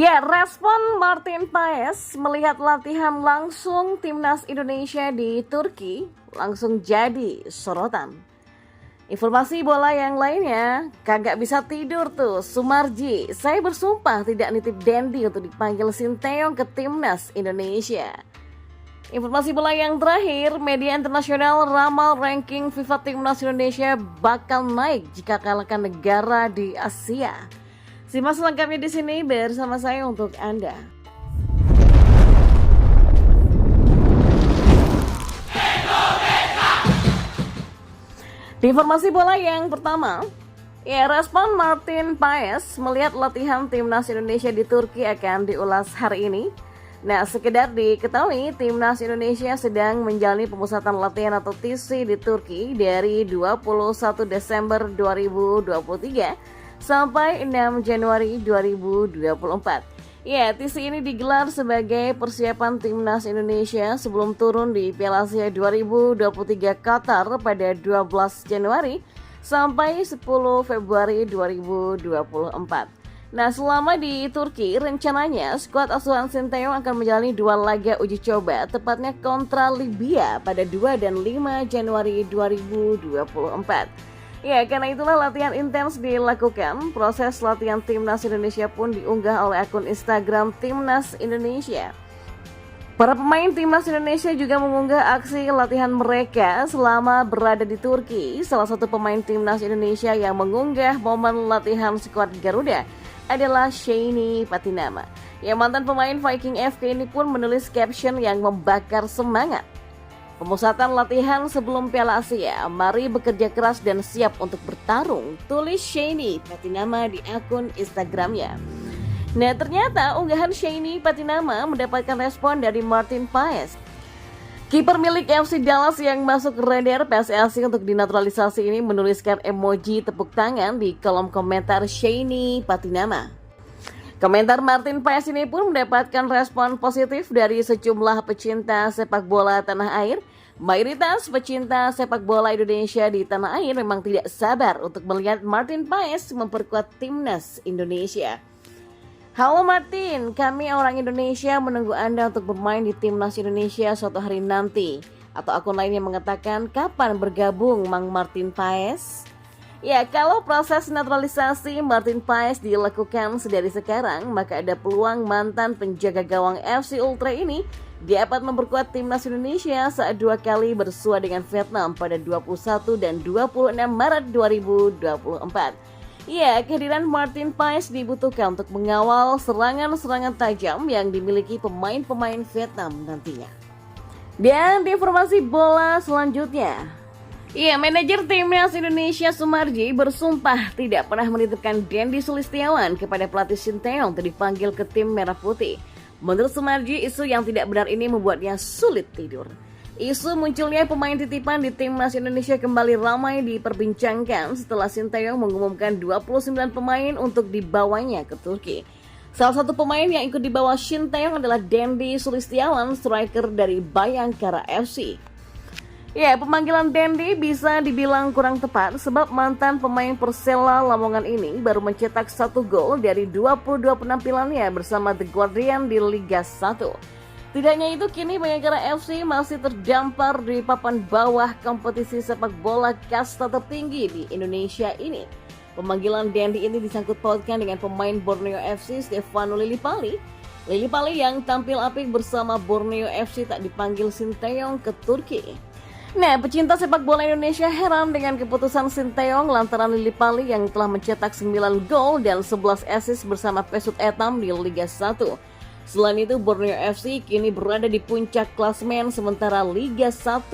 Ya, respon Martin Paes melihat latihan langsung timnas Indonesia di Turki langsung jadi sorotan. Informasi bola yang lainnya, kagak bisa tidur tuh Sumarji. Saya bersumpah tidak nitip Dendi untuk dipanggil Sinteyong ke timnas Indonesia. Informasi bola yang terakhir, media internasional ramal ranking FIFA timnas Indonesia bakal naik jika kalahkan negara di Asia. Simak selengkapnya di sini bersama saya untuk Anda. Di informasi bola yang pertama, respon Martin Paes melihat latihan timnas Indonesia di Turki akan diulas hari ini. Nah, sekedar diketahui, timnas Indonesia sedang menjalani pemusatan latihan atau TC di Turki dari 21 Desember 2023 sampai 6 Januari 2024. Ya, TC ini digelar sebagai persiapan timnas Indonesia sebelum turun di Piala Asia 2023 Qatar pada 12 Januari sampai 10 Februari 2024. Nah, selama di Turki, rencananya skuad asuhan Sinteyong akan menjalani 2 laga uji coba, tepatnya kontra Libya pada 2 dan 5 Januari 2024. Ya, karena itulah latihan intens dilakukan. Proses latihan timnas Indonesia pun diunggah oleh akun Instagram Timnas Indonesia. Para pemain timnas Indonesia juga mengunggah aksi latihan mereka selama berada di Turki. Salah satu pemain timnas Indonesia yang mengunggah momen latihan skuad Garuda adalah Sheini Patinama. Yang mantan pemain Viking FK ini pun menulis caption yang membakar semangat. Pemusatan latihan sebelum Piala Asia, mari bekerja keras dan siap untuk bertarung, tulis Sheini Patinama di akun Instagramnya. Nah, ternyata unggahan Sheini Patinama mendapatkan respon dari Martin Paes. Kiper milik FC Dallas yang masuk radar PSSI untuk dinaturalisasi ini menuliskan emoji tepuk tangan di kolom komentar Sheini Patinama. Komentar Martin Paes ini pun mendapatkan respon positif dari sejumlah pecinta sepak bola tanah air. Mayoritas pecinta sepak bola Indonesia di tanah air memang tidak sabar untuk melihat Martin Paes memperkuat timnas Indonesia. Halo Martin, kami orang Indonesia menunggu Anda untuk bermain di timnas Indonesia suatu hari nanti. Atau akun lainnya mengatakan, kapan bergabung Mang Martin Paes? Ya, kalau proses naturalisasi Martin Paes dilakukan sedari sekarang, maka ada peluang mantan penjaga gawang FC Ultra ini dapat memperkuat timnas Indonesia saat 2 kali bersua dengan Vietnam pada 21 dan 26 Maret 2024. Ya, kehadiran Martin Paes dibutuhkan untuk mengawal serangan-serangan tajam yang dimiliki pemain-pemain Vietnam nantinya. Dan di informasi bola selanjutnya, manajer timnas Indonesia Sumarji bersumpah tidak pernah menitipkan Dendi Sulistiawan kepada pelatih Sinteyong untuk dipanggil ke tim Merah Putih. Menurut Sumarji, isu yang tidak benar ini membuatnya sulit tidur. Isu munculnya pemain titipan di timnas Indonesia kembali ramai diperbincangkan setelah Sinteyong mengumumkan 29 pemain untuk dibawanya ke Turki. Salah satu pemain yang ikut dibawa Sinteyong adalah Dendi Sulistiawan, striker dari Bayangkara FC. Ya, pemanggilan Dendi bisa dibilang kurang tepat sebab mantan pemain Persela Lamongan ini baru mencetak 1 gol dari 22 penampilannya bersama The Guardian di Liga 1. Tidak hanya itu, kini Bayangkara FC masih terdampar di papan bawah kompetisi sepak bola kasta tertinggi di Indonesia ini. Pemanggilan Dendi ini disangkut pautkan dengan pemain Borneo FC Stefano Lillipali. Lillipali yang tampil apik bersama Borneo FC tak dipanggil Sinteyong ke Turki. Nah, pecinta sepak bola Indonesia heran dengan keputusan Sinteyong lantaran Lillipali yang telah mencetak 9 gol dan 11 assist bersama Pesut Etam di Liga 1. Selain itu, Borneo FC kini berada di puncak klasemen sementara Liga 1.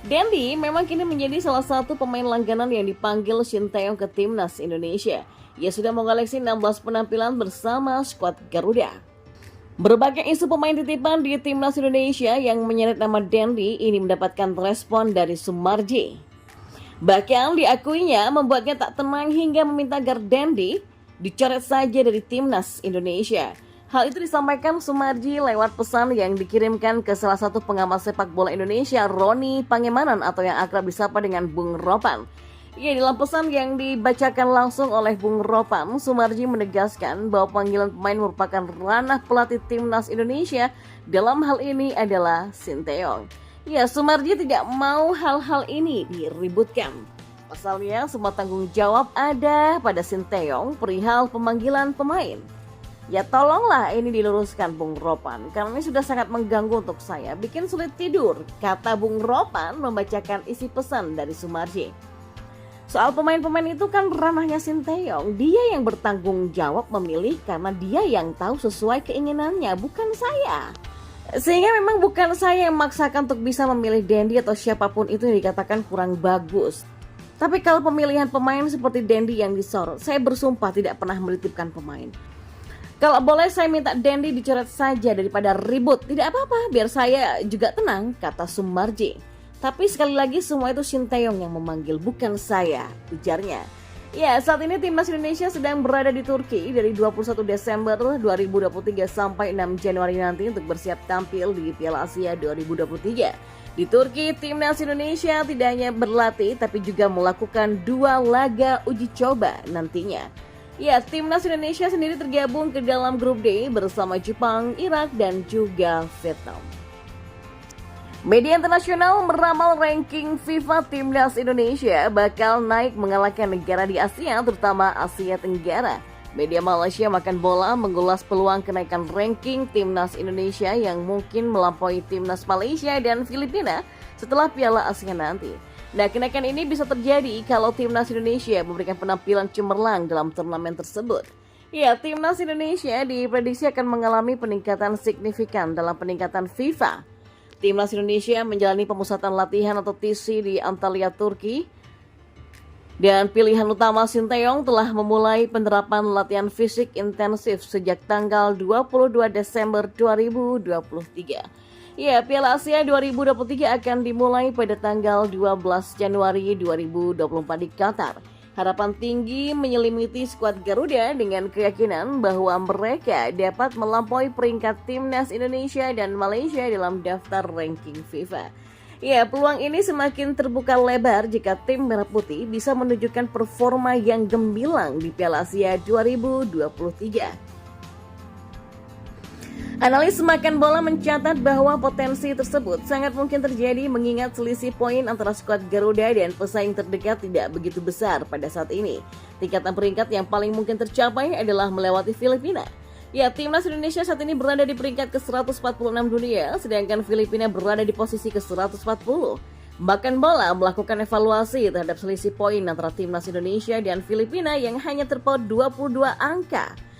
Dendi memang kini menjadi salah satu pemain langganan yang dipanggil Sinteyong ke timnas Indonesia. Ia sudah mengoleksi 16 penampilan bersama skuad Garuda. Berbagai isu pemain titipan di timnas Indonesia yang menyeret nama Dendi ini mendapatkan respon dari Sumarji. Bahkan diakuinya membuatnya tak tenang hingga meminta agar Dendi dicoret saja dari timnas Indonesia. Hal itu disampaikan Sumarji lewat pesan yang dikirimkan ke salah satu pengamat sepak bola Indonesia, Roni Pangemanan atau yang akrab disapa dengan Bung Ropan. Ya, dalam pesan yang dibacakan langsung oleh Bung Ropan, Sumarji menegaskan bahwa panggilan pemain merupakan ranah pelatih timnas Indonesia. Dalam hal ini adalah Sinteyong. Ya, Sumarji tidak mau hal-hal ini diributkan. Pasalnya, semua tanggung jawab ada pada Sinteyong perihal pemanggilan pemain. Ya, tolonglah ini diluruskan Bung Ropan, karena ini sudah sangat mengganggu untuk saya, bikin sulit tidur, kata Bung Ropan membacakan isi pesan dari Sumarji. Soal pemain-pemain itu kan ranahnya Sinteyong, dia yang bertanggung jawab memilih karena dia yang tahu sesuai keinginannya, bukan saya. Sehingga memang bukan saya yang memaksakan untuk bisa memilih Dendi atau siapapun itu yang dikatakan kurang bagus. Tapi kalau pemilihan pemain seperti Dendi yang disorot, saya bersumpah tidak pernah menitipkan pemain. Kalau boleh saya minta Dendi dicoret saja daripada ribut, tidak apa-apa, biar saya juga tenang, kata Sumarji. Tapi sekali lagi semua itu Sinteyong yang memanggil, bukan saya, ujarnya. Ya, saat ini timnas Indonesia sedang berada di Turki dari 21 Desember 2023 sampai 6 Januari nanti untuk bersiap tampil di Piala Asia 2023. Di Turki, timnas Indonesia tidak hanya berlatih tapi juga melakukan 2 laga uji coba nantinya. Ya, timnas Indonesia sendiri tergabung ke dalam grup D bersama Jepang, Irak, dan juga Vietnam. Media internasional meramal ranking FIFA timnas Indonesia bakal naik mengalahkan negara di Asia, terutama Asia Tenggara. Media Malaysia Makan Bola mengulas peluang kenaikan ranking timnas Indonesia yang mungkin melampaui timnas Malaysia dan Filipina setelah Piala Asia nanti. Nah, kenaikan ini bisa terjadi kalau timnas Indonesia memberikan penampilan cemerlang dalam turnamen tersebut. Ya, timnas Indonesia diprediksi akan mengalami peningkatan signifikan dalam peningkatan FIFA. Timnas Indonesia menjalani pemusatan latihan atau TC di Antalya, Turki. Dan pilihan utama Sinteyong telah memulai penerapan latihan fisik intensif sejak tanggal 22 Desember 2023. Ya, Piala Asia 2023 akan dimulai pada tanggal 12 Januari 2024 di Qatar. Harapan tinggi menyelimuti skuad Garuda dengan keyakinan bahwa mereka dapat melampaui peringkat timnas Indonesia dan Malaysia dalam daftar ranking FIFA. Ya, peluang ini semakin terbuka lebar jika tim Merah Putih bisa menunjukkan performa yang gemilang di Piala Asia 2023. Analis Makan Bola mencatat bahwa potensi tersebut sangat mungkin terjadi mengingat selisih poin antara skuad Garuda dan pesaing terdekat tidak begitu besar pada saat ini. Tingkatan peringkat yang paling mungkin tercapai adalah melewati Filipina. Ya, timnas Indonesia saat ini berada di peringkat ke-146 dunia, sedangkan Filipina berada di posisi ke-140. Makan Bola melakukan evaluasi terhadap selisih poin antara timnas Indonesia dan Filipina yang hanya terpaut 22 angka.